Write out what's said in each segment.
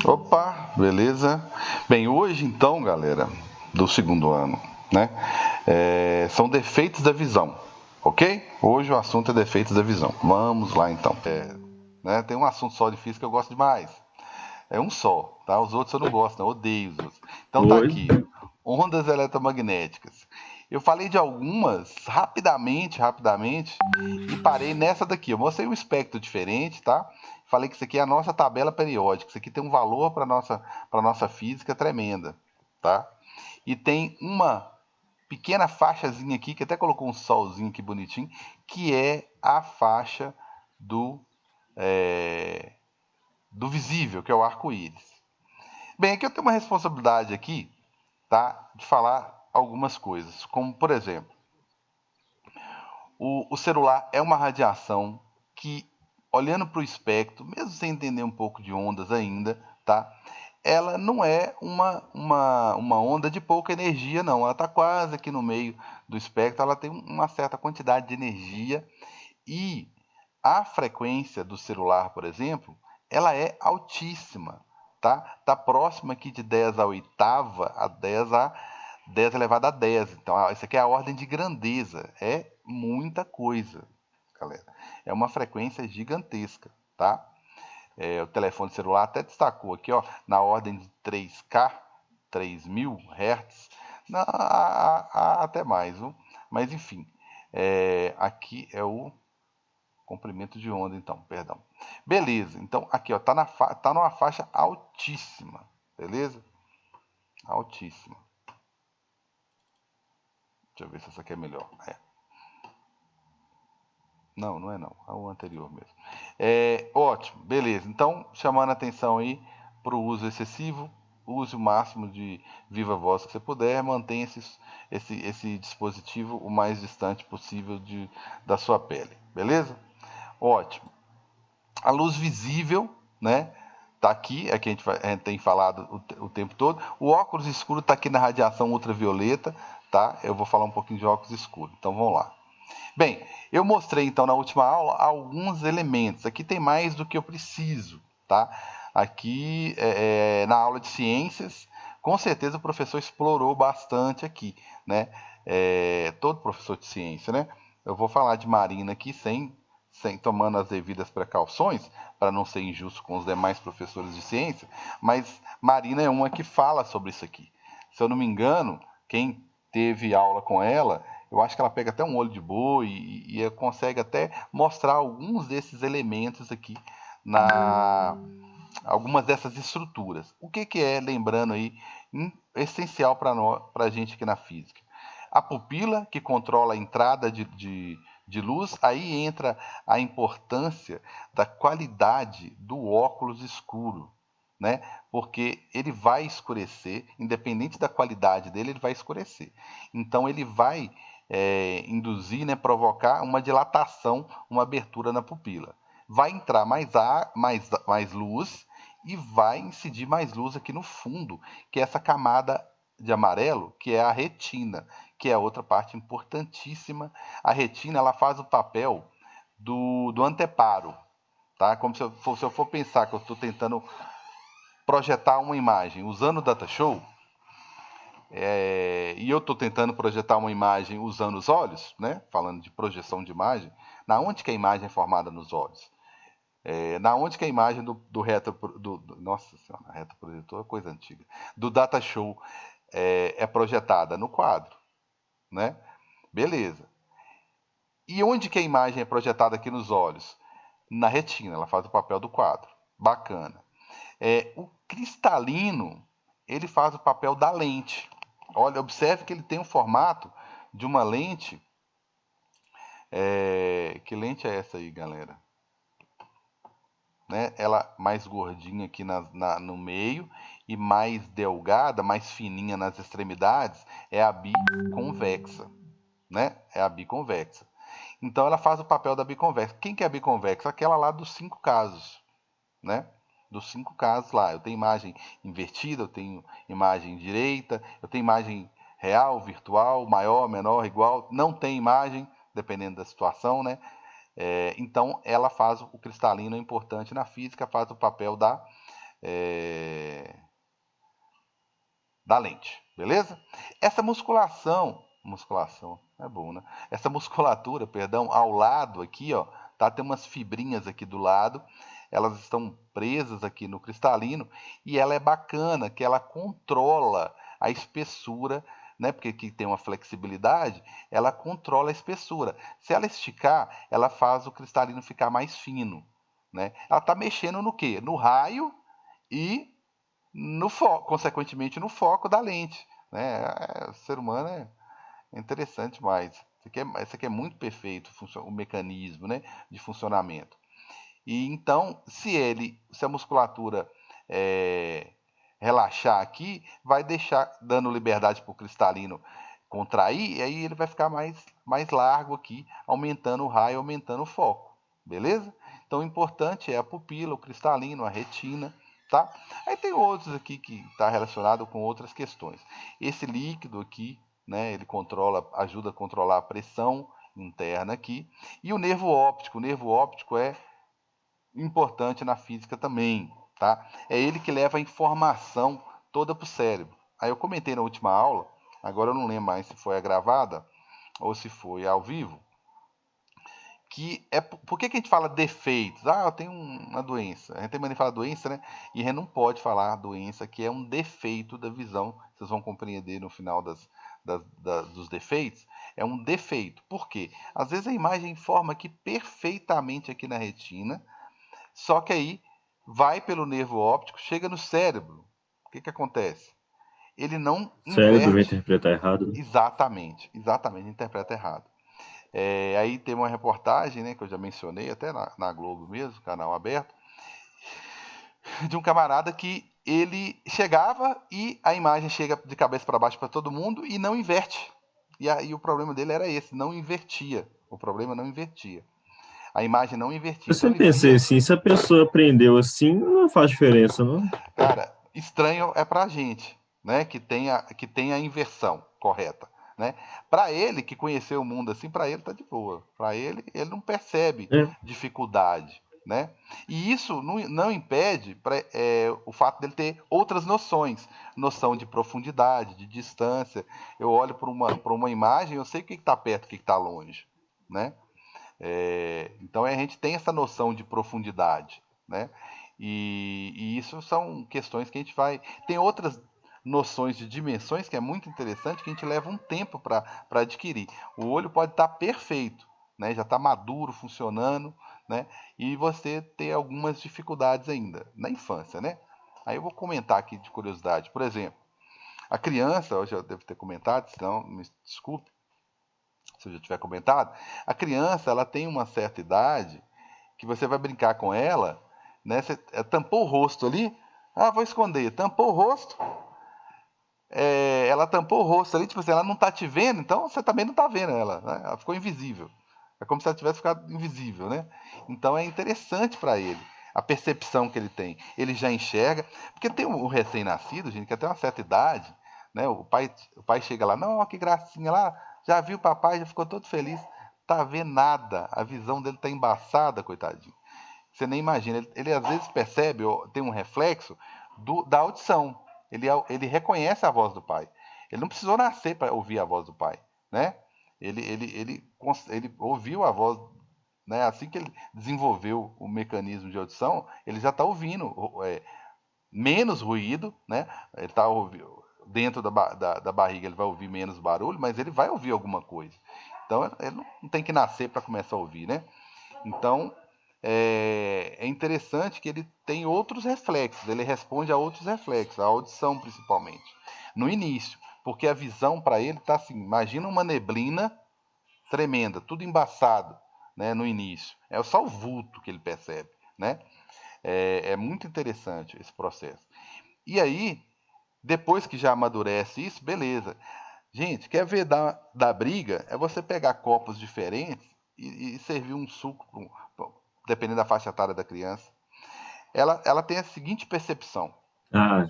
Opa, beleza? Bem, hoje então, galera, do segundo ano, né? São defeitos da visão, ok? Hoje o assunto é defeitos da visão. Vamos lá então. Né, tem um assunto só de física que eu gosto demais. É um só, tá? Os outros eu não gosto, não. Eu odeio os outros. Então tá Oi. aqui. Ondas eletromagnéticas. Eu falei de algumas rapidamente, e parei nessa daqui. Eu mostrei um espectro diferente, tá? Falei que isso aqui é a nossa tabela periódica. Isso aqui tem um valor para nossa física tremenda, tá? E tem uma pequena faixazinha aqui, que até colocou um solzinho aqui bonitinho, que é a faixa do, é, do visível, que é o arco-íris. Bem, aqui eu tenho uma responsabilidade aqui, tá? De falar algumas coisas, como por exemplo, o celular é uma radiação que, olhando para o espectro, mesmo sem entender um pouco de ondas ainda, tá? Ela não é uma onda de pouca energia, não. Ela está quase aqui no meio do espectro, ela tem uma certa quantidade de energia e a frequência do celular, por exemplo, ela é altíssima, tá? Tá próxima aqui de 10 a oitava a 10 elevado a 10. Então, isso aqui é a ordem de grandeza. É muita coisa, galera. É uma frequência gigantesca, tá? O telefone celular até destacou aqui, ó, na ordem de 3K, 3000 Hz, até mais, viu? Mas enfim, aqui é o comprimento de onda, então, perdão. Beleza, então aqui, ó, tá numa faixa altíssima, beleza? Altíssima. Deixa eu ver se essa aqui é melhor. Não, não é não, é o anterior mesmo. Ótimo, beleza. Então, chamando a atenção aí para o uso excessivo, use o máximo de viva voz que você puder, mantenha esse dispositivo o mais distante possível da sua pele, beleza? Ótimo. A luz visível, né? Tá aqui, é que a gente tem falado o tempo todo. O óculos escuro está aqui na radiação ultravioleta, tá? Eu vou falar um pouquinho de óculos escuro. Então vamos lá. Bem, eu mostrei então na última aula alguns elementos. Aqui tem mais do que eu preciso, tá? Aqui na aula de ciências, com certeza o professor explorou bastante aqui, né? Todo professor de ciência, né? Eu vou falar de Marina aqui sem tomando as devidas precauções, para não ser injusto com os demais professores de ciência, mas Marina é uma que fala sobre isso aqui. Se eu não me engano, quem teve aula com ela, eu acho que ela pega até um olho de boi e consegue até mostrar alguns desses elementos aqui na algumas dessas estruturas. O que, que é, lembrando aí, essencial para a gente aqui na física? A pupila, que controla a entrada de luz, aí entra a importância da qualidade do óculos escuro, né? Porque ele vai escurecer, independente da qualidade dele, ele vai escurecer. Então ele vai induzir, né, provocar uma dilatação, uma abertura na pupila. Vai entrar mais luz e vai incidir mais luz aqui no fundo, que é essa camada de amarelo, que é a retina, que é outra parte importantíssima. A retina ela faz o papel do anteparo, tá? Como se eu for pensar que eu estou tentando projetar uma imagem usando o Datashow, e eu estou tentando projetar uma imagem usando os olhos, né? Falando de projeção de imagem, na onde que a imagem é formada nos olhos? Na onde que a imagem do reto nossa senhora, reto projetor é coisa antiga, do Datashow é projetada no quadro, né? Beleza. E onde que a imagem é projetada aqui nos olhos? Na retina, ela faz o papel do quadro. Bacana. O cristalino, ele faz o papel da lente. Olha, observe que ele tem o formato de uma lente. Que lente é essa aí, galera? Né? Ela mais gordinha aqui no meio e mais delgada, mais fininha nas extremidades, é a biconvexa, né? É a biconvexa. Então ela faz o papel da biconvexa. Quem que é a biconvexa? Aquela lá dos 5 casos, né? Dos 5 casos lá. Eu tenho imagem invertida, eu tenho imagem direita, eu tenho imagem real, virtual, maior, menor, igual. Não tem imagem, dependendo da situação, né? Então ela faz o cristalino, é importante na física, faz o papel da lente, beleza? Essa musculação é bom, né? Essa musculatura, perdão, ao lado aqui, ó, tá? Tem umas fibrinhas aqui do lado, elas estão presas aqui no cristalino e ela é bacana, que ela controla a espessura, né? Porque aqui tem uma flexibilidade, ela controla a espessura. Se ela esticar, ela faz o cristalino ficar mais fino, né? Ela tá mexendo no quê? No raio e no foco, consequentemente no foco da lente, né? O ser humano é interessante mais. Isso aqui é muito perfeito, o mecanismo, né, de funcionamento. E então, se a musculatura relaxar aqui, vai deixar dando liberdade para o cristalino contrair, e aí ele vai ficar mais largo aqui, aumentando o raio, aumentando o foco, beleza? Então o importante é a pupila, o cristalino, a retina, tá? Aí tem outros aqui que está relacionado com outras questões. Esse líquido aqui, né, ele ajuda a controlar a pressão interna aqui. E o nervo óptico é importante na física também, tá? É ele que leva a informação toda para o cérebro. Aí eu comentei na última aula, agora eu não lembro mais se foi a gravada ou se foi ao vivo, que é por que a gente fala defeitos? Ah, eu tenho uma doença. A gente tem mania de falar doença, né? E a gente não pode falar doença, que é um defeito da visão. Vocês vão compreender no final dos defeitos. É um defeito. Por quê? Às vezes a imagem forma aqui perfeitamente aqui na retina, só que aí vai pelo nervo óptico, chega no cérebro. O que acontece? Ele não O cérebro vai inverte. interpretar errado, né? Exatamente, interpreta errado. Aí tem uma reportagem, né, que eu já mencionei, até na Globo mesmo, canal aberto, de um camarada que ele chegava e a imagem chega de cabeça para baixo para todo mundo e não inverte. E o problema dele era esse, não invertia. O problema não invertia. A imagem não invertia. Eu Então ele sempre pensei via. assim, se a pessoa aprendeu assim, não faz diferença, não? Cara, estranho é pra gente, né? Que tem a inversão correta, né? Para ele que conheceu o mundo assim, para ele tá de boa. Para ele não percebe É. dificuldade, né? E isso não impede o fato dele ter outras noções, noção de profundidade, de distância. Eu olho para uma imagem, eu sei o que está perto, o que está longe, né? Então a gente tem essa noção de profundidade, né? E isso são questões que a gente vai. Tem outras noções de dimensões que é muito interessante que a gente leva um tempo para adquirir. O olho pode estar perfeito, né? Já está maduro, funcionando, né? E você ter algumas dificuldades ainda na infância, né? Aí eu vou comentar aqui de curiosidade. Por exemplo, a criança, eu já devo ter comentado, senão me desculpe se eu já tiver comentado, a criança ela tem uma certa idade que você vai brincar com ela, né? Você tampou o rosto ali, vou esconder, tampou o rosto, ela tampou o rosto ali, tipo assim, ela não tá te vendo, então você também não tá vendo ela, né? Ela ficou invisível. É como se ela tivesse ficado invisível, né? Então é interessante para ele a percepção que ele tem. Ele já enxerga, porque tem um recém-nascido, gente, que até uma certa idade, né? O pai chega lá, não, que gracinha lá, já viu o papai, já ficou todo feliz. Tá vendo nada, a visão dele tá embaçada, coitadinho. Você nem imagina. Ele às vezes percebe, ou tem um reflexo da audição. Ele reconhece a voz do pai. Ele não precisou nascer para ouvir a voz do pai, né? Ele ouviu a voz, né? Assim que ele desenvolveu o mecanismo de audição, ele já está ouvindo menos ruído, né? Ele está ouvindo dentro da barriga, ele vai ouvir menos barulho, mas ele vai ouvir alguma coisa. Então ele não tem que nascer para começar a ouvir, né? Então, é interessante que ele tem outros reflexos, ele responde a outros reflexos, a audição principalmente, no início, porque a visão para ele está assim, imagina uma neblina tremenda, tudo embaçado, né, no início, é só o vulto que ele percebe, né? É muito interessante esse processo. E aí, depois que já amadurece isso, beleza. Gente, quer ver da briga? É você pegar copos diferentes e servir um suco, dependendo da faixa etária da criança. Ela tem a seguinte percepção: Ah,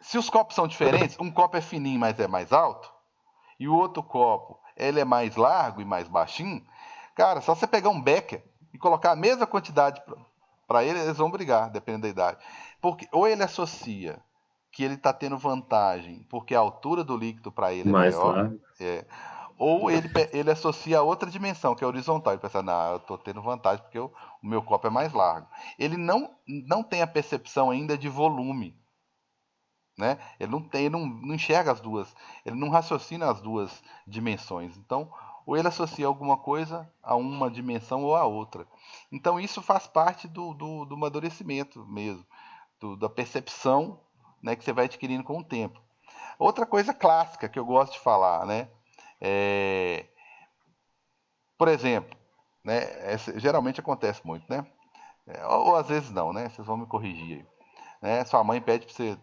se os copos são diferentes, um copo é fininho, mas é mais alto, e o outro copo ele é mais largo e mais baixinho, cara, só você pegar um becker e colocar a mesma quantidade para ele, eles vão brigar, dependendo da idade. Porque ou ele associa que ele está tendo vantagem porque a altura do líquido para ele é Mais maior, largo. ou ele associa a outra dimensão, que é horizontal. Ele pensa, não, eu estou tendo vantagem porque o meu copo é mais largo. Ele não tem a percepção ainda de volume. Né? Ele não enxerga as duas, ele não raciocina as duas dimensões. Então, ou ele associa alguma coisa a uma dimensão ou a outra. Então, isso faz parte do amadurecimento mesmo, da percepção, né, que você vai adquirindo com o tempo. Outra coisa clássica que eu gosto de falar, né? É, por exemplo, né, geralmente acontece muito, né? Ou às vezes não, né? Vocês vão me corrigir aí. Né? Sua mãe pede para você,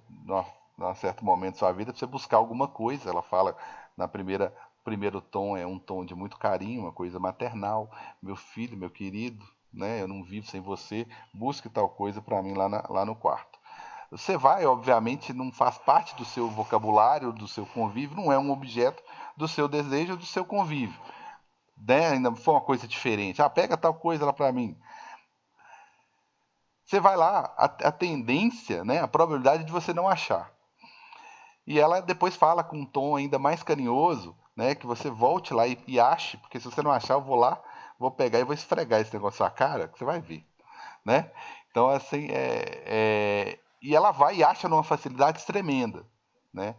num certo momento da sua vida, para você buscar alguma coisa. Ela fala na primeiro tom é um tom de muito carinho, uma coisa maternal. Meu filho, meu querido, né? Eu não vivo sem você. Busque tal coisa para mim lá no quarto. Você vai, obviamente, não faz parte do seu vocabulário, do seu convívio, não é um objeto do seu desejo, do seu convívio. Né? Ainda foi uma coisa diferente. Ah, pega tal coisa lá para mim. Você vai lá, a tendência, né, a probabilidade de você não achar. E ela depois fala com um tom ainda mais carinhoso, né, que você volte lá e ache, porque se você não achar, eu vou lá, vou pegar e vou esfregar esse negócio na sua cara, que você vai ver, né? Então, assim, e ela vai e acha numa facilidade tremenda, né?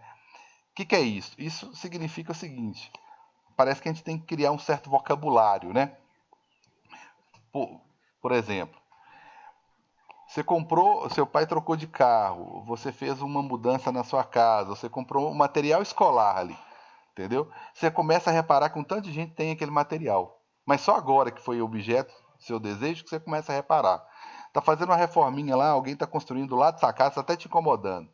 O que é isso? Isso significa o seguinte, parece que a gente tem que criar um certo vocabulário, né? Por exemplo, você comprou, seu pai trocou de carro, você fez uma mudança na sua casa, você comprou um material escolar ali, entendeu? Você começa a reparar que um tanto de gente tem aquele material. Mas só agora que foi objeto do seu desejo que você começa a reparar. Tá fazendo uma reforminha lá, alguém tá construindo do lado da sua casa, tá até te incomodando.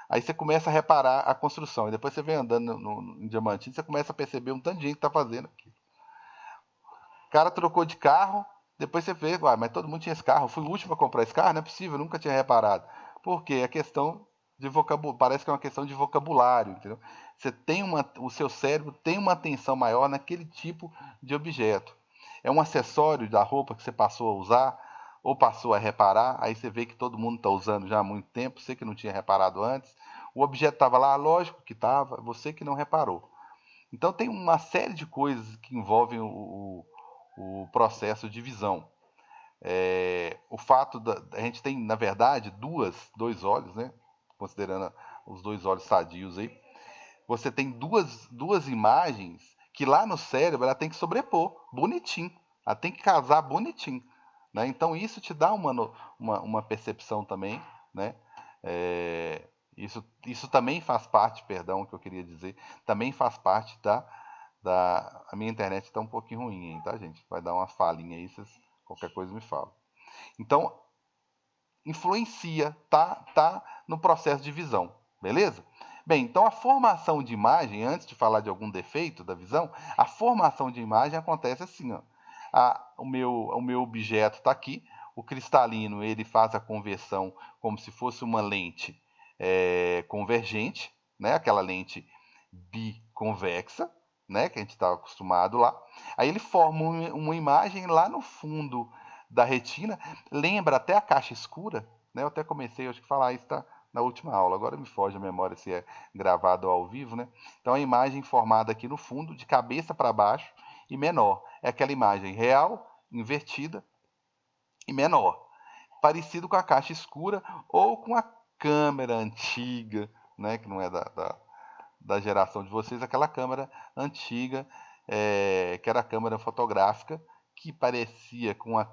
Aí você começa a reparar a construção. E depois você vem andando em Diamantino, você começa a perceber um tanto de gente que tá fazendo aquilo. O cara trocou de carro, depois você vê, mas todo mundo tinha esse carro. Eu fui o último a comprar esse carro, não é possível, eu nunca tinha reparado. Porque a questão de vocabulário, parece que é uma questão de vocabulário, entendeu? O seu cérebro tem uma atenção maior naquele tipo de objeto. É um acessório da roupa que você passou a usar ou passou a reparar, aí você vê que todo mundo está usando já há muito tempo, você que não tinha reparado antes. O objeto estava lá, lógico que estava, você que não reparou. Então tem uma série de coisas que envolvem o processo de visão. O fato da a gente tem, na verdade, dois olhos, né? Considerando os dois olhos sadios aí, você tem duas imagens que lá no cérebro ela tem que sobrepor, bonitinho. Ela tem que casar bonitinho. Né? Então isso te dá uma percepção também, né? Isso também faz parte, perdão, que eu queria dizer, também faz parte a minha internet está um pouquinho ruim, hein, tá, gente? Vai dar uma falhinha aí, qualquer coisa me fala. Então, influencia, tá no processo de visão, beleza? Bem, então a formação de imagem, antes de falar de algum defeito da visão, a formação de imagem acontece assim, ó. O meu objeto está aqui, o cristalino ele faz a conversão como se fosse uma lente convergente, né? Aquela lente biconvexa, né? Que a gente está acostumado lá. Aí ele forma uma imagem lá no fundo da retina, lembra até a caixa escura, né? Eu até comecei acho que falar isso na última aula, agora me foge a memória se é gravado ao vivo, né? Então a imagem formada aqui no fundo, de cabeça para baixo e menor. É aquela imagem real, invertida e menor. Parecido com a caixa escura ou com a câmera antiga, né? Que não é da geração de vocês, aquela câmera antiga, que era a câmera fotográfica, que parecia com a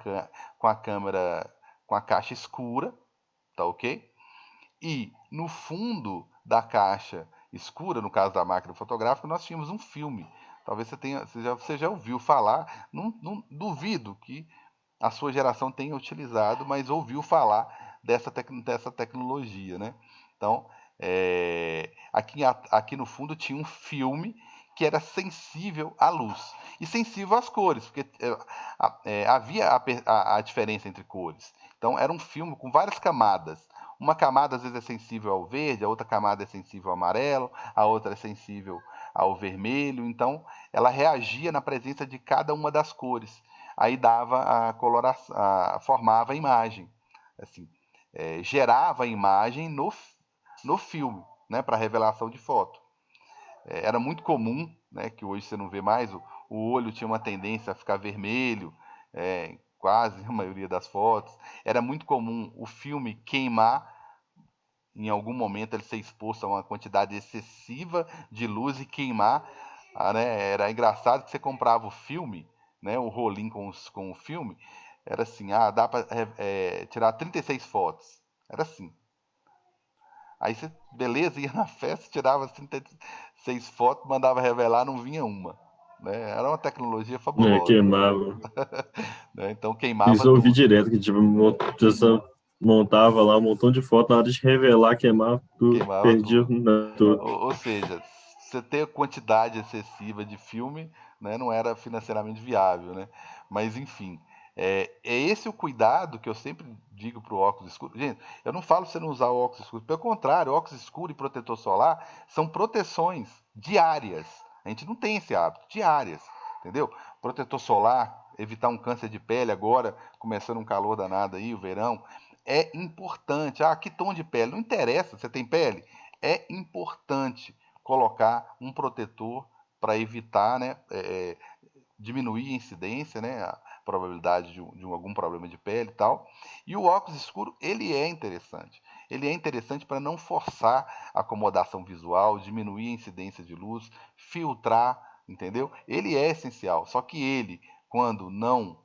câmera, com a caixa escura, tá ok? E no fundo da caixa escura, no caso da máquina fotográfica, nós tínhamos um filme. Talvez você já ouviu falar, não duvido que a sua geração tenha utilizado, mas ouviu falar dessa tecnologia, né? Então, aqui no fundo tinha um filme que era sensível à luz e sensível às cores, porque havia a diferença entre cores. Então, era um filme com várias camadas. Uma camada às vezes é sensível ao verde, a outra camada é sensível ao amarelo, a outra é sensível ao vermelho. Então, ela reagia na presença de cada uma das cores. Aí dava a coloração, formava a imagem. Assim, gerava a imagem no filme, né, para revelação de foto. Era muito comum, né, que hoje você não vê mais, o olho tinha uma tendência a ficar vermelho, quase a maioria das fotos. Era muito comum o filme queimar, em algum momento ele ser exposto a uma quantidade excessiva de luz e queimar. Né? Era engraçado que você comprava o filme, né, o rolinho com o filme, era assim, dá para tirar 36 fotos. Era assim. Aí você, beleza, ia na festa, tirava as 36 fotos, mandava revelar, não vinha uma. Né? Era uma tecnologia fabulosa. Queimava. Né? Então queimava Isso eu ouvi tudo. direto, que tipo, a pessoa montava lá um montão de foto, na hora de revelar, queimava tudo, Queimava perdia tudo. tudo. Ou seja, você ter quantidade excessiva de filme, né, não era financeiramente viável, né? Mas enfim, é esse o cuidado que eu sempre digo para o óculos escuro. Gente, eu não falo você não usar o óculos escuro, pelo contrário, óculos escuro e protetor solar são proteções diárias. A gente não tem esse hábito, diárias, entendeu? Protetor solar, evitar um câncer de pele agora, começando um calor danado aí, o verão, é importante. Que tom de pele? Não interessa, você tem pele? É importante colocar um protetor para evitar, né, diminuir a incidência, né, a probabilidade de algum problema de pele e tal. E o óculos escuro, ele é interessante. Ele é interessante para não forçar a acomodação visual, diminuir a incidência de luz, filtrar, entendeu? Ele é essencial. Só que ele, quando não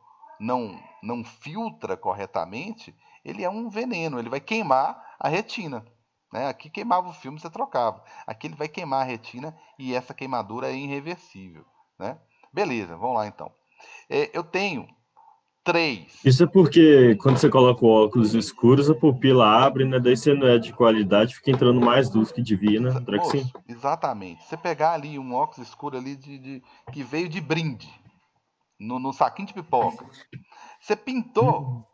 filtra corretamente, ele é um veneno, ele vai queimar a retina. Né? Aqui queimava o filme, você trocava. Aqui ele vai queimar a retina e essa queimadura é irreversível. Né? Beleza, vamos lá então. Eu tenho 3. Isso é porque quando você coloca o óculos escuros, a pupila abre, né? Daí você não é de qualidade, fica entrando mais luz que devia, né? Draxim. Moço, exatamente. Você pegar ali um óculos escuro ali que veio de brinde, no saquinho de pipoca. Você pintou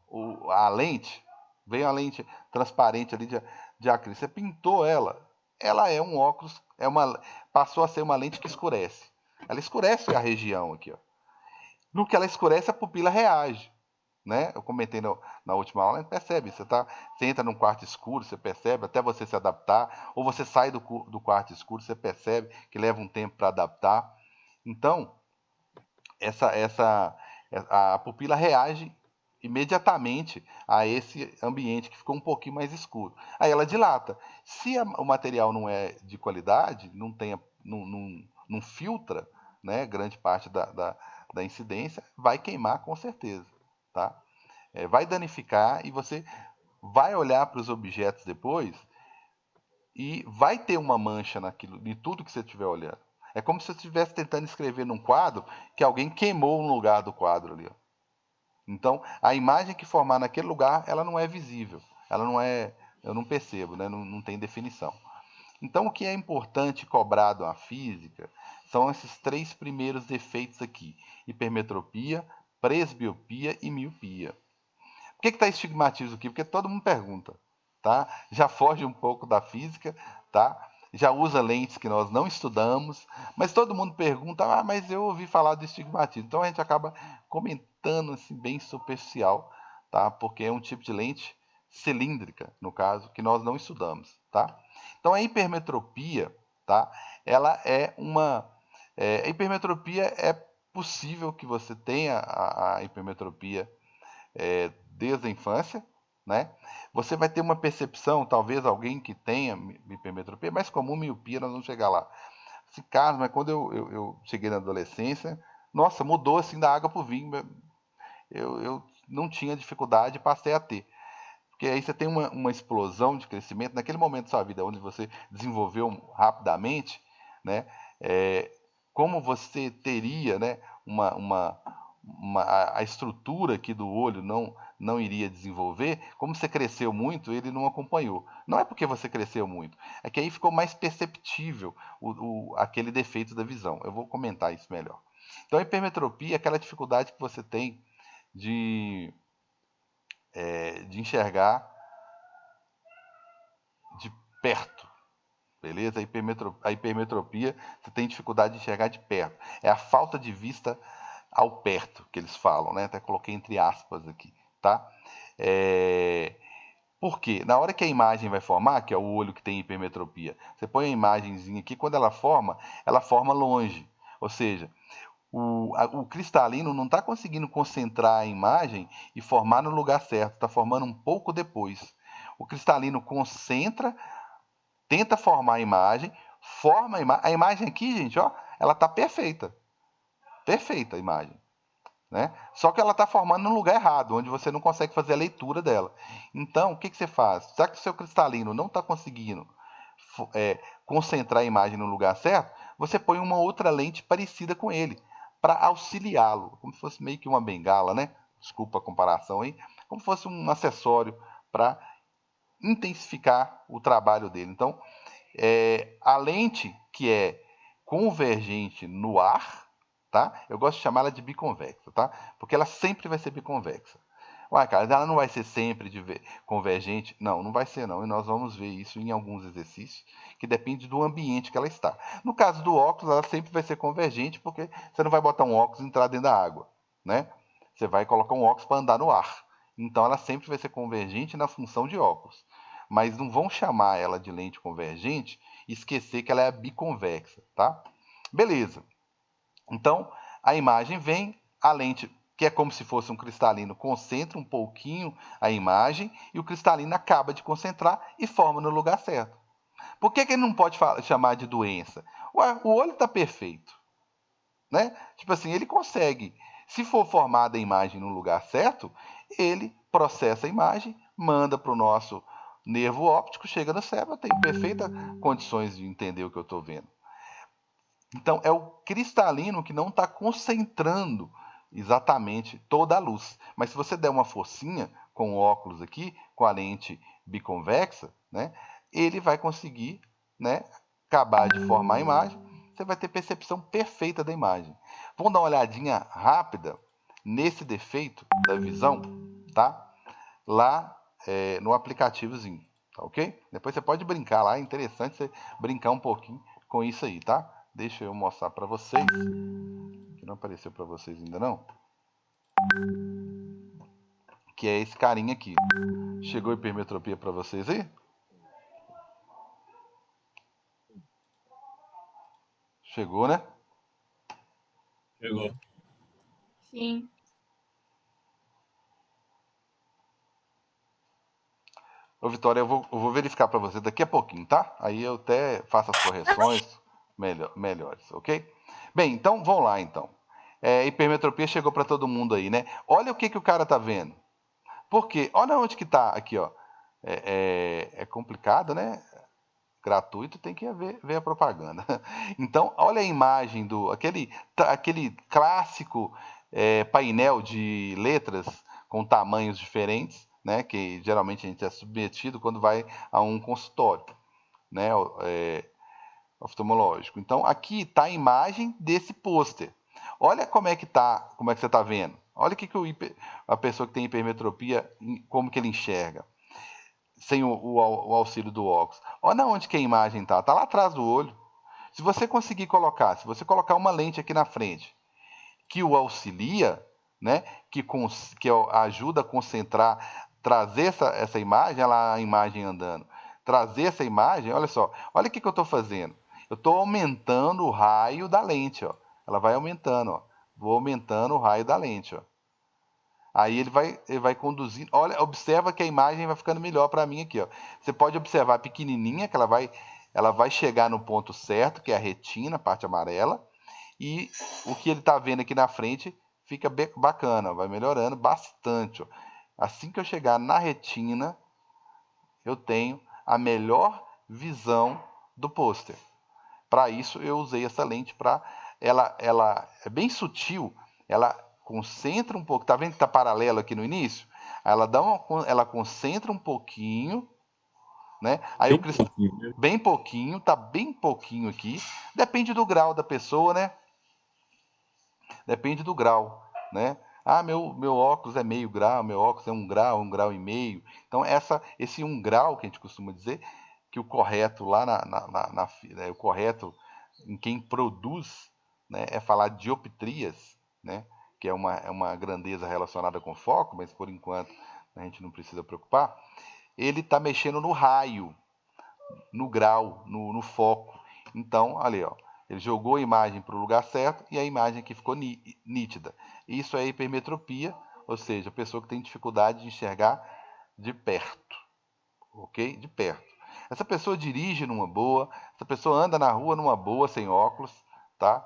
a lente, veio a lente transparente ali de acrílico. Você pintou ela é um óculos, passou a ser uma lente que escurece. Ela escurece a região aqui, ó. No que ela escurece, a pupila reage. Né? Eu comentei na última aula, a gente percebe, você entra num quarto escuro, você percebe, até você se adaptar, ou você sai do quarto escuro, você percebe que leva um tempo para adaptar. Então, a pupila reage imediatamente a esse ambiente que ficou um pouquinho mais escuro. Aí ela dilata. Se o material não é de qualidade, não filtra, né, grande parte da incidência, vai queimar com certeza. Tá? Vai danificar e você vai olhar para os objetos depois e vai ter uma mancha naquilo, em tudo que você estiver olhando. É como se você estivesse tentando escrever num quadro que alguém queimou um lugar do quadro ali. Ó. Então, a imagem que formar naquele lugar, ela não é visível. Ela não é, eu não percebo, né? Não tem definição. Então, o que é importante cobrar da física são esses 3 primeiros defeitos aqui: hipermetropia, presbiopia e miopia. Por que está estigmatismo aqui? Porque todo mundo pergunta, tá? Já foge um pouco da física, tá? Já usa lentes que nós não estudamos, mas todo mundo pergunta, mas eu ouvi falar do estigmatismo. Então a gente acaba comentando assim bem superficial, tá? Porque é um tipo de lente cilíndrica, no caso, que nós não estudamos, tá? Então a hipermetropia, tá? Ela é a hipermetropia é possível que você tenha a hipermetropia desde a infância, né? Você vai ter uma percepção, talvez alguém que tenha hipermetropia, mais comum miopia, nós vamos chegar lá. Se caso, mas quando eu cheguei na adolescência, nossa, mudou assim da água para o vinho. Eu não tinha dificuldade, passei a ter. Porque aí você tem uma explosão de crescimento naquele momento da sua vida, onde você desenvolveu rapidamente, né? Como você teria, né, a estrutura aqui do olho não iria desenvolver, como você cresceu muito, ele não acompanhou. Não é porque você cresceu muito, é que aí ficou mais perceptível aquele defeito da visão. Eu vou comentar isso melhor. Então, a hipermetropia é aquela dificuldade que você tem de, de enxergar de perto. Beleza? A hipermetropia, você tem dificuldade de enxergar de perto. É a falta de vista ao perto que eles falam, né? Até coloquei entre aspas aqui, tá? Por quê? Na hora que a imagem vai formar, que é o olho que tem hipermetropia, você põe a imagenzinha aqui, quando ela forma longe. Ou seja, o cristalino não está conseguindo concentrar a imagem e formar no lugar certo, está formando um pouco depois. O cristalino concentra, tenta formar a imagem, forma a imagem aqui, gente, ó, ela está perfeita. Perfeita a imagem. Né? Só que ela está formando no lugar errado, onde você não consegue fazer a leitura dela. Então, o que você faz? Já que o seu cristalino não está conseguindo concentrar a imagem no lugar certo, você põe uma outra lente parecida com ele, para auxiliá-lo, como se fosse meio que uma bengala, né? Desculpa a comparação aí, como se fosse um acessório para intensificar o trabalho dele. Então, a lente que é convergente no ar, tá? Eu gosto de chamar ela de biconvexa, tá? Porque ela sempre vai ser biconvexa. Ué, cara, ela não vai ser sempre convergente? Não, não vai ser não. E nós vamos ver isso em alguns exercícios, que depende do ambiente que ela está. No caso do óculos, ela sempre vai ser convergente, porque você não vai botar um óculos e entrar dentro da água, né? Você vai colocar um óculos para andar no ar. Então ela sempre vai ser convergente na função de óculos. Mas não vão chamar ela de lente convergente e esquecer que ela é biconvexa, tá? Beleza. Então, a imagem vem, a lente, que é como se fosse um cristalino, concentra um pouquinho a imagem e o cristalino acaba de concentrar e forma no lugar certo. Por que ele não pode chamar de doença? Ué, o olho está perfeito. Né? Tipo assim, ele consegue. Se for formada a imagem no lugar certo, ele processa a imagem, manda para o nosso nervo óptico, chega no cérebro, eu tenho perfeitas condições de entender o que eu estou vendo. Então, é o cristalino que não está concentrando exatamente toda a luz. Mas se você der uma forcinha com o óculos aqui, com a lente biconvexa, né, ele vai conseguir, né, acabar de formar a imagem. Você vai ter percepção perfeita da imagem. Vamos dar uma olhadinha rápida nesse defeito da visão, tá? Lá no aplicativozinho, tá ok? Depois você pode brincar lá, é interessante você brincar um pouquinho com isso aí, tá? Deixa eu mostrar para vocês, que não apareceu para vocês ainda não, que é esse carinha aqui. Chegou a hipermetropia para vocês aí? Chegou, né? Chegou. Sim. Ô, Vitória, eu vou verificar para você daqui a pouquinho, tá? Aí eu até faço as correções melhores, ok? Bem, então vamos lá, então. Hipermetropia chegou para todo mundo aí, né? Olha o que o cara tá vendo. Por quê? Olha onde que tá aqui, ó. É complicado, né? Gratuito tem que ver a propaganda. Então, olha a imagem do aquele clássico painel de letras com tamanhos diferentes, né? Que geralmente a gente é submetido quando vai a um consultório, né? Oftalmológico. Então, aqui está a imagem desse pôster. Olha como é que você está vendo. Olha a pessoa que tem hipermetropia, como que ele enxerga sem o auxílio do óculos. Olha onde que a imagem está. Está lá atrás do olho. Se você colocar uma lente aqui na frente que o auxilia, né, que ajuda a concentrar, trazer essa imagem, olha lá a imagem andando, trazer essa imagem, olha só, olha o que eu estou fazendo. Eu estou aumentando o raio da lente, ó. Ela vai aumentando, ó. Vou aumentando o raio da lente, ó. Aí ele vai conduzindo. Olha, observa que a imagem vai ficando melhor para mim aqui, ó. Você pode observar pequenininha que ela vai chegar no ponto certo, que é a retina, a parte amarela, e o que ele está vendo aqui na frente fica bacana, vai melhorando bastante, ó. Assim que eu chegar na retina, eu tenho a melhor visão do pôster. Para isso eu usei essa lente para ela é bem sutil, ela concentra um pouco, tá vendo que tá paralelo aqui no início? Ela concentra um pouquinho, né? Aí Bem o cristal pouquinho, né? bem pouquinho, tá bem pouquinho aqui. Depende do grau da pessoa, né? Depende do grau, né? Ah, meu óculos é meio grau, meu óculos é um grau e meio. Então, esse 1 grau que a gente costuma dizer, que o correto lá o correto em quem produz, né, é falar dioptrias, né? Que é uma grandeza relacionada com foco, mas por enquanto a gente não precisa preocupar. ele está mexendo no raio, no grau, no foco. Então, olha, ó, ele jogou a imagem para o lugar certo e a imagem aqui ficou nítida. Isso é hipermetropia, ou seja, a pessoa que tem dificuldade de enxergar de perto, ok? De perto. Essa pessoa dirige numa boa, essa pessoa anda na rua numa boa, sem óculos, tá?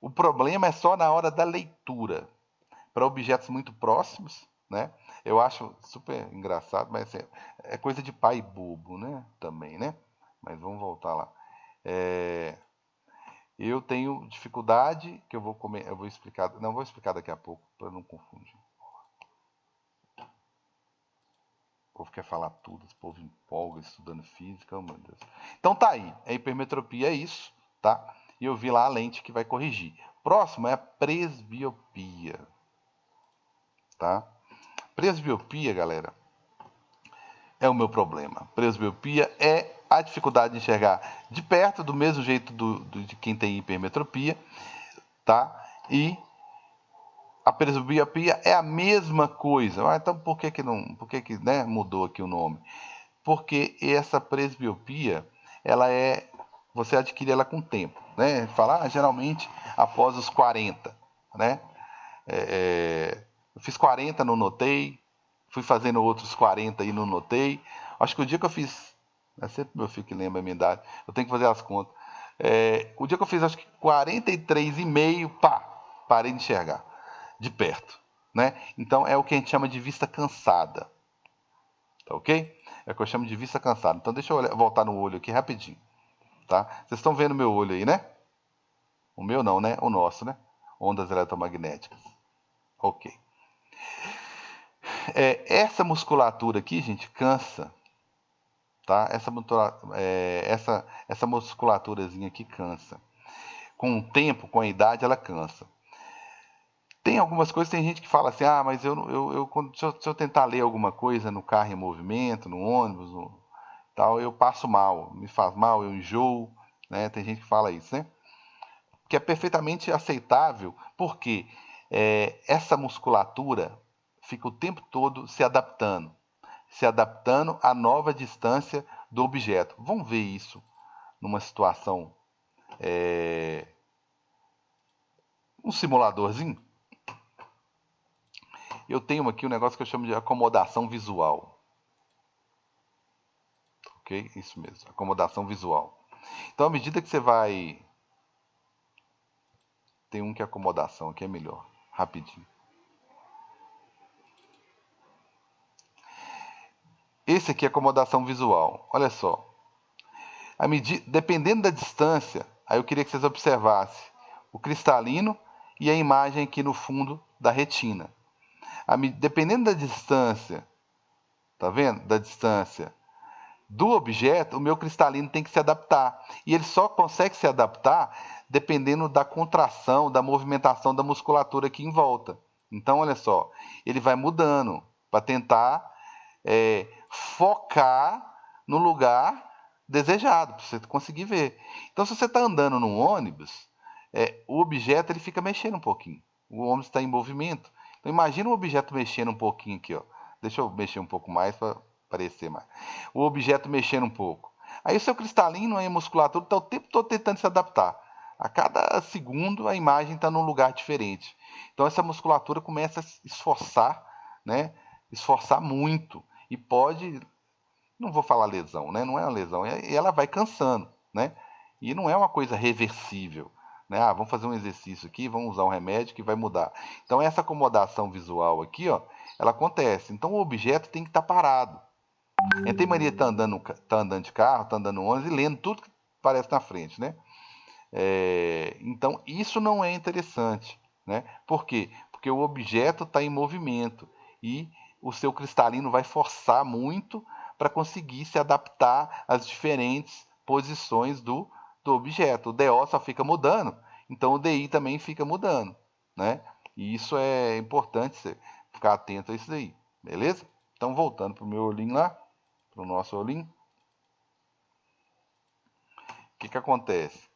O problema é só na hora da leitura. Para objetos muito próximos, né? Eu acho super engraçado, mas assim, é coisa de pai bobo, né? Também, né? Mas vamos voltar lá. Eu tenho dificuldade, que eu vou explicar, não vou explicar daqui a pouco, para não confundir. O povo quer falar tudo, esse povo empolga estudando física, oh meu Deus. Então tá aí, a hipermetropia é isso, tá? E eu vi lá a lente que vai corrigir. Próximo é a presbiopia, tá? Presbiopia, galera, é o meu problema. Presbiopia é a dificuldade de enxergar de perto, do mesmo jeito de quem tem hipermetropia, tá? E a presbiopia é a mesma coisa. Então por que não, né, mudou aqui o nome? Porque essa presbiopia, você adquire ela com o tempo, né? Falar geralmente após os 40, né? Eu fiz 40, não notei. Fui fazendo outros 40 e não notei. Acho que o dia que eu fiz... É sempre meu filho que lembra a minha idade. Eu tenho que fazer as contas. O dia que eu fiz, acho que 43,5, pá, parei de enxergar. De perto, né? Então é o que a gente chama de vista cansada. Tá ok? É o que eu chamo de vista cansada. Então deixa eu voltar no olho aqui rapidinho. Tá? Vocês estão vendo meu olho aí, né? O meu não, né? O nosso, né? Ondas eletromagnéticas. Ok. Essa musculatura aqui, gente, cansa. Tá? Essa musculaturazinha aqui cansa. Com o tempo, com a idade, ela cansa. Tem algumas coisas, tem gente que fala assim, mas se eu tentar ler alguma coisa no carro em movimento, no ônibus, tal, eu passo mal, me faz mal, eu enjoo, né? Tem gente que fala isso, né? Que é perfeitamente aceitável, porque essa musculatura fica o tempo todo se adaptando à nova distância do objeto. Vamos ver isso numa situação, um simuladorzinho. Eu tenho aqui um negócio que eu chamo de acomodação visual. Ok? Isso mesmo, acomodação visual. Então, à medida que você vai... Tem um que é acomodação, aqui é melhor. Rapidinho. Esse aqui é acomodação visual. Olha só. Dependendo da distância, aí eu queria que vocês observassem o cristalino e a imagem aqui no fundo da retina. Dependendo da distância, tá vendo? Da distância do objeto, o meu cristalino tem que se adaptar. E ele só consegue se adaptar dependendo da contração, da movimentação da musculatura aqui em volta. Então, olha só, ele vai mudando para tentar focar no lugar desejado, para você conseguir ver. Então, se você está andando num ônibus, o objeto ele fica mexendo um pouquinho. O ônibus está em movimento. Então, imagina um objeto mexendo um pouquinho aqui, ó. Deixa eu mexer um pouco mais para parecer mais. O objeto mexendo um pouco. Aí o seu cristalino, aí a musculatura está o tempo todo tentando se adaptar. A cada segundo a imagem está num lugar diferente. Então essa musculatura começa a se esforçar, né? Esforçar muito. E pode, não vou falar lesão, né? Não é uma lesão, e ela vai cansando, né? E não é uma coisa reversível, né? Vamos fazer um exercício aqui, vamos usar um remédio que vai mudar. Então essa acomodação visual aqui, ó, ela acontece. Então o objeto tem que estar parado. A gente tem mania de estar andando de carro, tá andando no ônibus e lendo tudo que aparece na frente, né? Então isso não é interessante, né? Por quê? Porque o objeto está em movimento e o seu cristalino vai forçar muito para conseguir se adaptar às diferentes posições do objeto. O DO só fica mudando, então o DI também fica mudando, né? E isso é importante você ficar atento a isso daí, beleza? Então voltando para o meu olhinho lá, para o nosso olhinho, o que acontece?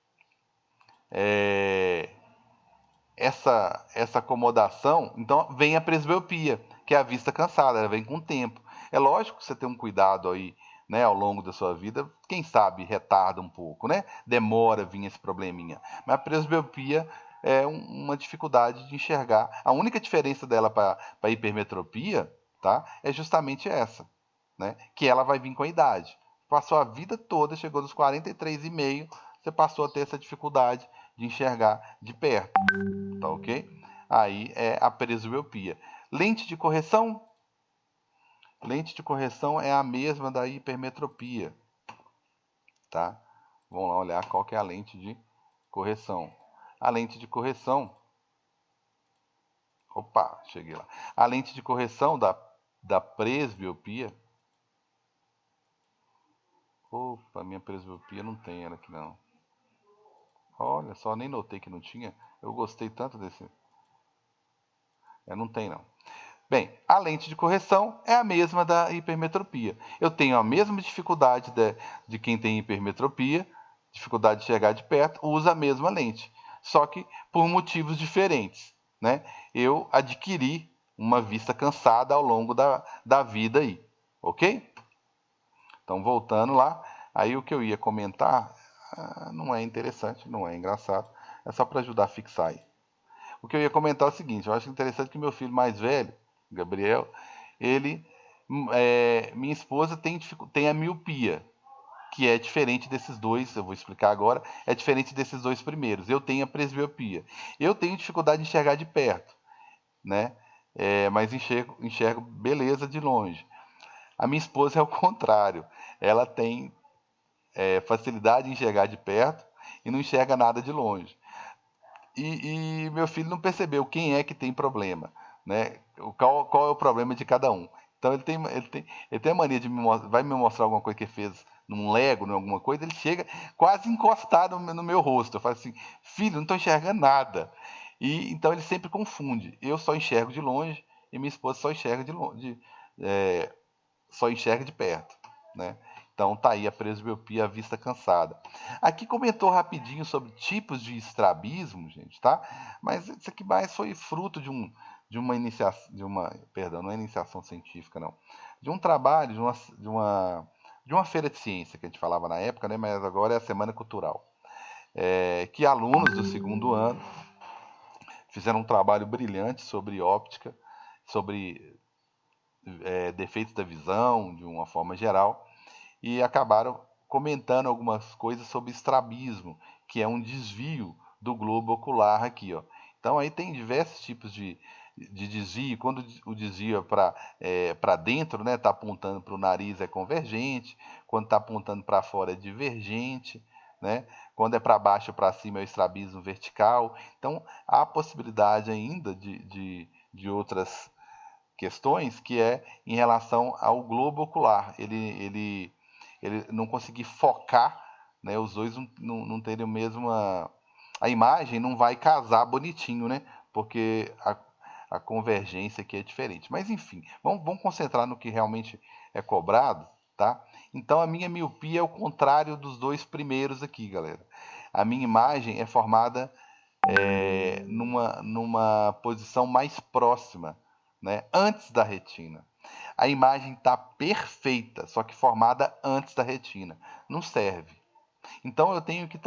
Essa acomodação, então vem a presbiopia, que é a vista cansada, ela vem com o tempo. É lógico que você tem um cuidado aí, né, ao longo da sua vida, quem sabe retarda um pouco, né? Demora a vir esse probleminha. Mas a presbiopia é uma dificuldade de enxergar. A única diferença dela para a hipermetropia, tá? É justamente essa, né? Que ela vai vir com a idade. Passou a vida toda, chegou nos 43,5, você passou a ter essa dificuldade de enxergar de perto, tá ok? Aí é a presbiopia. Lente de correção? Lente de correção é a mesma da hipermetropia, tá? Vamos lá olhar qual que é a lente de correção. A lente de correção... Opa, cheguei lá. A lente de correção da presbiopia... Opa, minha presbiopia não tem ela aqui não. Olha só, nem notei que não tinha. Eu gostei tanto desse... não tem não. Bem, a lente de correção é a mesma da hipermetropia. Eu tenho a mesma dificuldade de quem tem hipermetropia, dificuldade de enxergar de perto, usa a mesma lente. Só que por motivos diferentes, né? Eu adquiri uma vista cansada ao longo da vida aí, ok? Então, voltando lá, aí o que eu ia comentar não é interessante, não é engraçado, é só para ajudar a fixar aí. O que eu ia comentar é o seguinte, eu acho interessante que meu filho mais velho, Gabriel, minha esposa tem a miopia, que é diferente desses dois, eu vou explicar agora, é diferente desses dois primeiros. Eu tenho a presbiopia. Eu tenho dificuldade de enxergar de perto, né? Mas enxergo beleza de longe. A minha esposa é o contrário. Ela tem facilidade em enxergar de perto e não enxerga nada de longe. E meu filho não percebeu quem é que tem problema, né? Qual é o problema de cada um. Então ele tem a mania de vai me mostrar alguma coisa que ele fez num Lego, em alguma coisa, ele chega quase encostado no meu rosto. Eu falo assim, filho, não estou enxergando nada. E então ele sempre confunde. Eu só enxergo de longe e minha esposa só enxerga de longe, só enxerga de perto, né? Então tá aí a presbiopia, a vista cansada. Aqui comentou rapidinho sobre tipos de estrabismo, gente, tá? Mas isso aqui mais foi fruto de uma iniciação, perdão, não é iniciação científica, não. De um trabalho, de uma feira de ciência que a gente falava na época, né? Mas agora é a Semana Cultural. Que alunos do segundo ano fizeram um trabalho brilhante sobre óptica, sobre defeitos da visão, de uma forma geral, e acabaram comentando algumas coisas sobre estrabismo, que é um desvio do globo ocular aqui, ó. Então aí tem diversos tipos de desvio. Quando o desvio é para dentro, né, está apontando para o nariz é convergente. Quando está apontando para fora é divergente, né? Quando é para baixo ou para cima é o estrabismo vertical. Então há possibilidade ainda de outras questões que é em relação ao globo ocular. Ele não conseguir focar, né? Os dois não terem o mesmo... A imagem não vai casar bonitinho, né? Porque a convergência aqui é diferente. Mas enfim, vamos concentrar no que realmente é cobrado, tá? Então a minha miopia é o contrário dos dois primeiros aqui, galera. A minha imagem é formada numa posição mais próxima, né? Antes da retina. A imagem está perfeita, só que formada antes da retina. Não serve. Então eu tenho que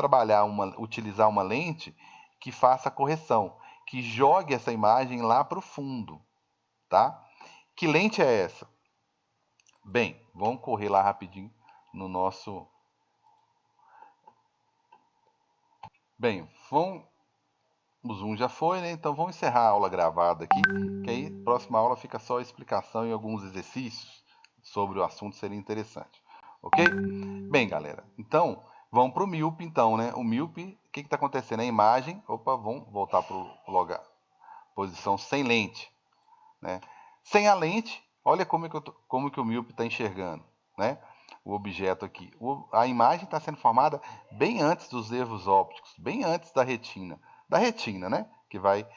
utilizar uma lente que faça a correção, que jogue essa imagem lá para o fundo, tá? Que lente é essa? Bem, vamos correr lá rapidinho no nosso... Bem, o Zoom já foi, né? Então vamos encerrar a aula gravada aqui, que aí próxima aula fica só a explicação e alguns exercícios sobre o assunto, seria interessante. Ok? Bem, galera, então vamos para o míope, então, né? O míope, o que está acontecendo? A imagem, opa, vamos voltar para o posição sem lente, né? Sem a lente, olha como que o míope está enxergando, né? O objeto aqui. A imagem está sendo formada bem antes dos nervos ópticos, bem antes da retina, né? Que vai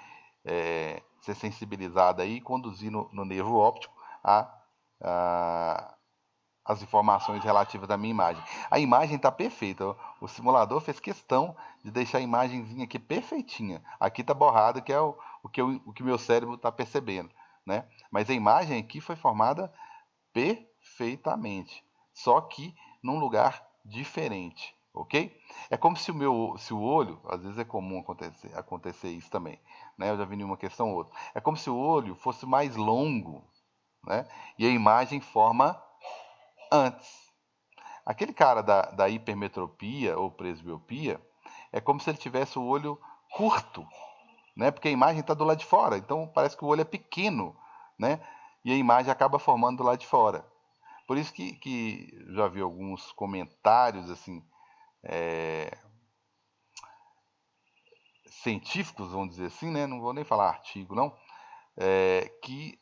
ser sensibilizada aí e conduzir no nervo óptico as informações relativas da minha imagem. A imagem está perfeita. O simulador fez questão de deixar a imagenzinha aqui perfeitinha. Aqui está borrado, que é o que meu cérebro está percebendo, né? Mas a imagem aqui foi formada Perfeitamente. Só que num lugar diferente, ok? É como se o olho, às vezes é comum acontecer isso também, né? Eu já vi em uma questão ou outra. É como se o olho fosse mais longo, né? E a imagem forma antes. Aquele cara da hipermetropia ou presbiopia é como se ele tivesse o olho curto, né? Porque a imagem está do lado de fora, então parece que o olho é pequeno, né? E a imagem acaba formando do lado de fora. Por isso que já vi alguns comentários assim científicos, vamos dizer assim, né? Não vou nem falar artigo, não, que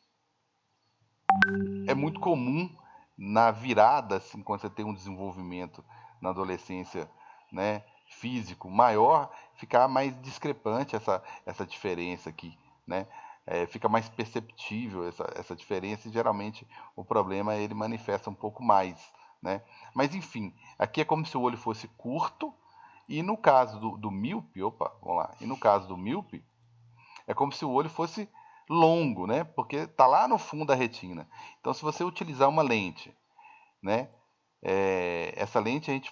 é muito comum na virada, assim, quando você tem um desenvolvimento na adolescência, né, físico maior, ficar mais discrepante essa diferença aqui, né? Fica mais perceptível essa diferença e geralmente o problema ele manifesta um pouco mais, né? Mas enfim, aqui é como se o olho fosse curto e no caso do míope, vamos lá, e no caso do míope, é como se o olho fosse longo, né? Porque está lá no fundo da retina. Então, se você utilizar uma lente, né? Essa lente a gente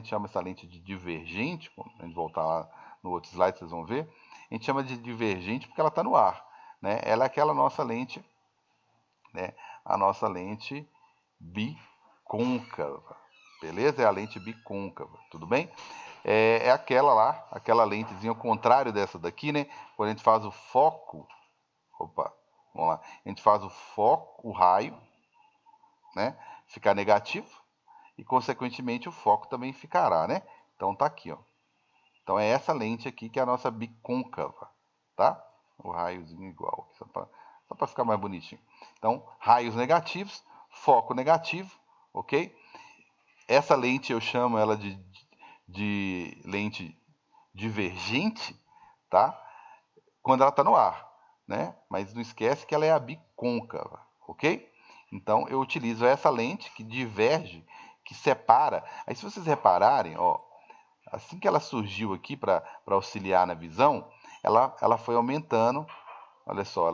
chama essa lente de divergente. Quando a gente voltar lá no outro slide, vocês vão ver. A gente chama de divergente porque ela está no ar, né? Ela é aquela nossa lente, né? A nossa lente bicôncava, beleza? É a lente bicôncava, tudo bem? É aquela lá, aquela lentezinha ao contrário dessa daqui, né? Quando a gente faz o foco, vamos lá, a gente faz o foco, o raio, né? Ficar negativo e consequentemente o foco também ficará, né? Então tá aqui, ó. Então é essa lente aqui que é a nossa bicôncava, tá? O raiozinho igual, só para ficar mais bonitinho. Então, raios negativos, foco negativo, ok? Essa lente eu chamo ela de lente divergente, tá? Quando ela está no ar, né? Mas não esquece que ela é a bicôncava, ok? Então eu utilizo essa lente que diverge, que separa. Aí se vocês repararem, ó, assim que ela surgiu aqui para auxiliar na visão, ela foi aumentando. Olha só,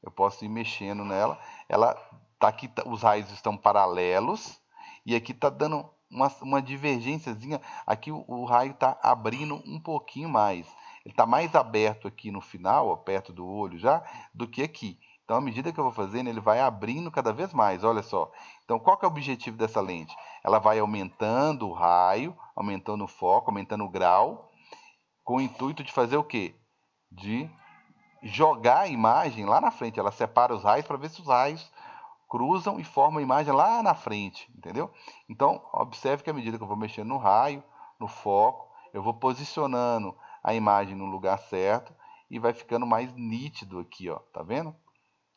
eu posso ir mexendo nela. Ela tá aqui, os raios estão paralelos e aqui tá dando uma divergênciazinha. Aqui o raio tá abrindo um pouquinho mais. Ele tá mais aberto aqui no final, ó, perto do olho já, do que aqui. Então, à medida que eu vou fazendo, ele vai abrindo cada vez mais. Olha só. Então, qual que é o objetivo dessa lente? Ela vai aumentando o raio, aumentando o foco, aumentando o grau, com o intuito de fazer o quê? De jogar a imagem lá na frente. Ela separa os raios para ver se os raios cruzam e formam a imagem lá na frente, entendeu? Então, observe que à medida que eu vou mexendo no raio, no foco, eu vou posicionando a imagem no lugar certo e vai ficando mais nítido aqui, ó, tá vendo?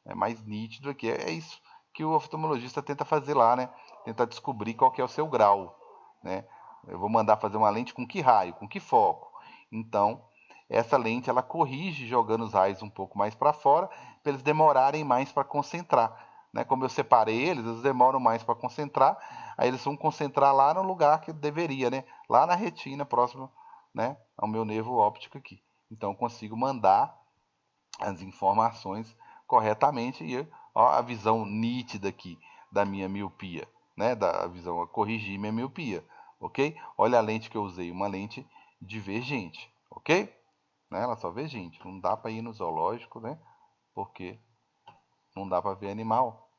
É mais nítido aqui. É isso que o oftalmologista tenta fazer lá, né? Tentar descobrir qual que é o seu grau, né? Eu vou mandar fazer uma lente com que raio, com que foco. Então, essa lente ela corrige jogando os raios um pouco mais para fora, para eles demorarem mais para concentrar. Né? Como eu separei eles demoram mais para concentrar, aí eles vão concentrar lá no lugar que deveria, né? Lá na retina, próximo, né, ao meu nervo óptico aqui. Então eu consigo mandar as informações corretamente e ó, a visão nítida aqui da minha miopia, né? Da visão a corrigir minha miopia, ok? Olha a lente que eu usei, uma lente divergente, ok? Né? Ela só vê gente, não dá para ir no zoológico, né? Porque não dá para ver animal.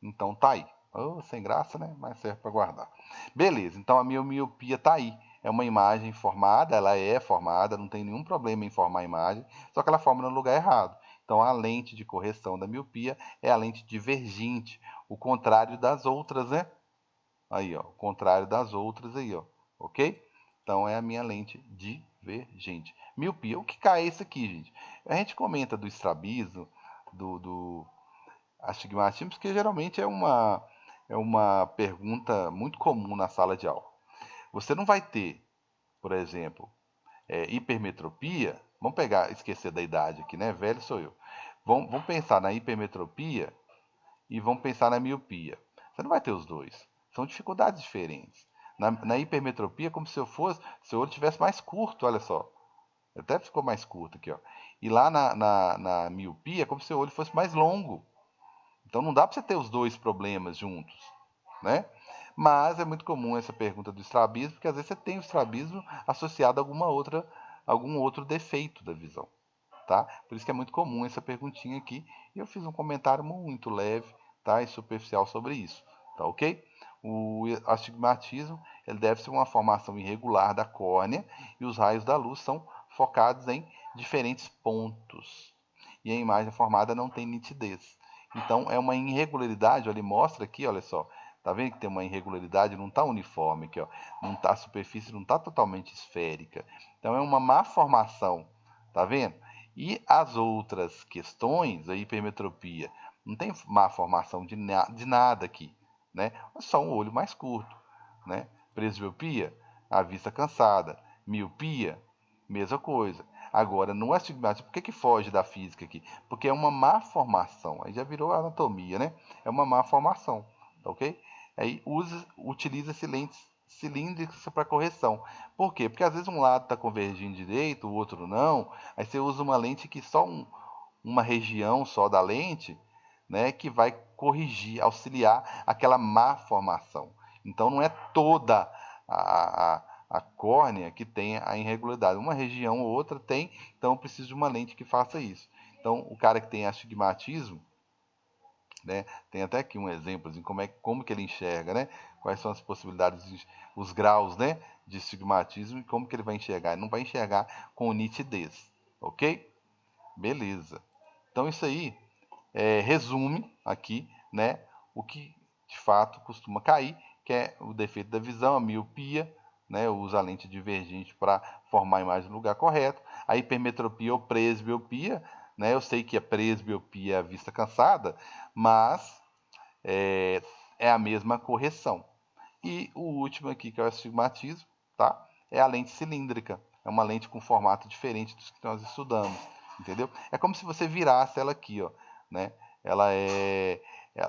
Então tá aí. Oh, sem graça, né? Mas serve para guardar. Beleza, então a minha miopia tá aí. É uma imagem formada, ela é formada, não tem nenhum problema em formar a imagem, só que ela forma no lugar errado. Então a lente de correção da miopia é a lente divergente, o contrário das outras, né? Aí, ó, o contrário das outras aí, ó. Ok? Então é a minha lente divergente. Miopia, o que cai é isso aqui, gente? A gente comenta do estrabismo, do astigmatismo, porque geralmente é uma pergunta muito comum na sala de aula. Você não vai ter, por exemplo, hipermetropia. Vamos pegar, esquecer da idade aqui, né? Velho sou eu. Vamos pensar na hipermetropia e vamos pensar na miopia. Você não vai ter os dois. São dificuldades diferentes. Na hipermetropia, como se seu olho tivesse mais curto, olha só. Até ficou mais curto aqui, ó. E lá na miopia, como se seu olho fosse mais longo. Então não dá para você ter os dois problemas juntos, né? Mas é muito comum essa pergunta do estrabismo, porque às vezes você tem o estrabismo associado a algum outro defeito da visão, tá? Por isso que é muito comum essa perguntinha aqui. E eu fiz um comentário muito leve, tá? E superficial sobre isso, tá ok? O astigmatismo ele deve ser uma formação irregular da córnea e os raios da luz são focados em diferentes pontos. E a imagem formada não tem nitidez. Então é uma irregularidade, ele mostra aqui, olha só, tá vendo que tem uma irregularidade, não está uniforme aqui, ó, não tá, a superfície não está totalmente esférica. Então é uma má formação, tá vendo? E as outras questões, a hipermetropia, não tem má formação de nada aqui, né? É só um olho mais curto, né? Presbiopia, a vista cansada. Miopia, mesma coisa. Agora, no astigmatismo, por que foge da física aqui? Porque é uma má formação. Aí já virou anatomia, né? É uma má formação, tá ok? Aí utiliza-se lentes cilíndricas para correção. Por quê? Porque às vezes um lado está convergindo direito, o outro não. Aí você usa uma lente que só uma região só da lente, né, que vai corrigir, auxiliar aquela má formação. Então não é toda a córnea que tem a irregularidade. Uma região ou outra tem, então eu preciso de uma lente que faça isso. Então o cara que tem astigmatismo, né, tem até aqui um exemplo de como que ele enxerga, né? Quais são as possibilidades, os graus, né, de astigmatismo e como que ele vai enxergar. Ele não vai enxergar com nitidez, ok? Beleza. Então isso aí resume aqui, né, o que de fato costuma cair, que é o defeito da visão, a miopia, né, usa a lente divergente para formar a imagem no lugar correto, a hipermetropia ou presbiopia, né, eu sei que a presbiopia é a vista cansada, mas é a mesma correção. E o último aqui, que é o astigmatismo, tá? É a lente cilíndrica. É uma lente com formato diferente dos que nós estudamos, entendeu? É como se você virasse ela aqui, ó, né? Ela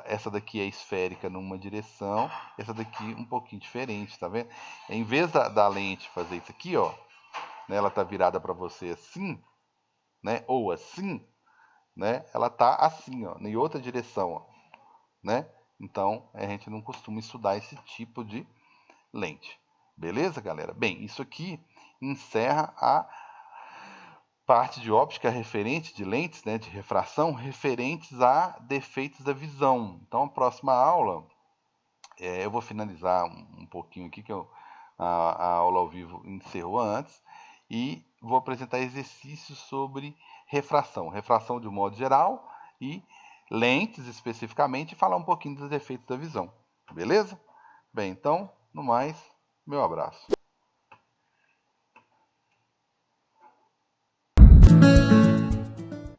essa daqui é esférica numa direção, essa daqui um pouquinho diferente, tá vendo? Em vez da lente fazer isso aqui, ó, né? Ela tá virada para você assim, né? Ou assim, né? Ela tá assim, ó, em outra direção, ó, né? Então, a gente não costuma estudar esse tipo de lente. Beleza, galera? Bem, isso aqui encerra a parte de óptica referente de lentes, né, de refração, referentes a defeitos da visão. Então, a próxima aula, eu vou finalizar um pouquinho aqui, que a aula ao vivo encerrou antes, e vou apresentar exercícios sobre refração. Refração de um modo geral e lentes especificamente, e falar um pouquinho dos defeitos da visão. Beleza? Bem, então, no mais, meu abraço.